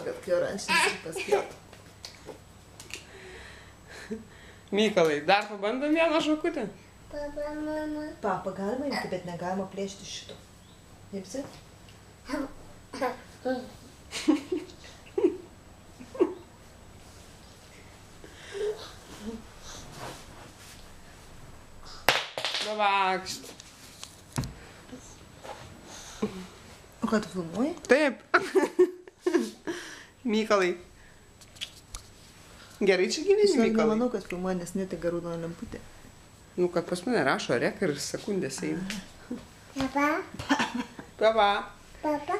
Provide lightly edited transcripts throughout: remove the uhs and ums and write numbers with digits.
kad kai oranžinis paspėtų. Mykolai, dar pabandom vieną žvakutę? Papa, mama. Papa galima imti, bet negalima plėšti šito. Imsi? Davakšt. O ką tu filmuoji? Taip. Mykolai. Gerai čia gyveni, Mykolai? Nemanau, kad filmuoji, nes netiga raudona lemputė. Nu, kad pas mane rašo rek ir sekundės eina. Papa. Papa. Papa.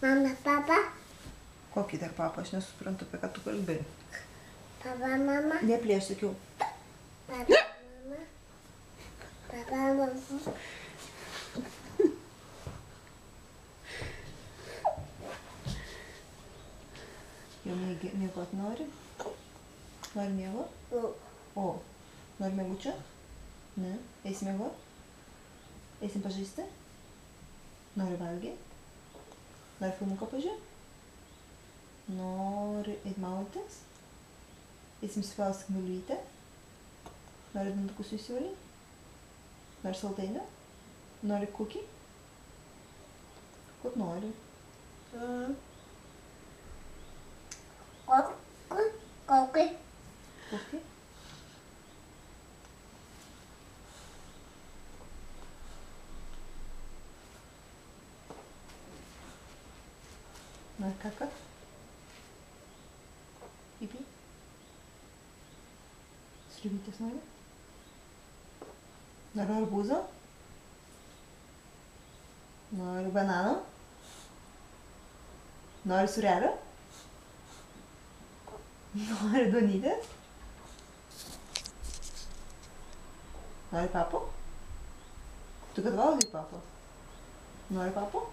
Mama, papa. Kokį dar papą, aš nesuprantu, apie ką tu kalbi. Papa, mama. Neplėš, sakiau. Papa, mama. Papa, mama. Jau miegot nori? Nori miegot? O, nori miegučio? Ne? Eisim miegot? Eisim pažaisti? Nori valgyti? Nori filmuką pažiūrėti? Nori eit maudytis? Eisim spausti knylytę? Nori dantukus įsivalyti? Nori saldainio? Nori kukį? Kur nori? Kokį. Kukį? Nori kaką? Pipi? Sriubytės nori? Nori arbūzo? Nori banano? Nori sūrelio? Nori duonytės? Nori papo? Tu kad valgai papo? Nori papo?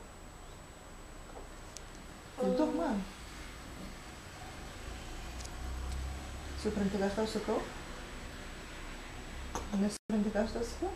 Tai duok man. Supranti, ką aš tau sakau? Nesupranti, ką aš tau sakau?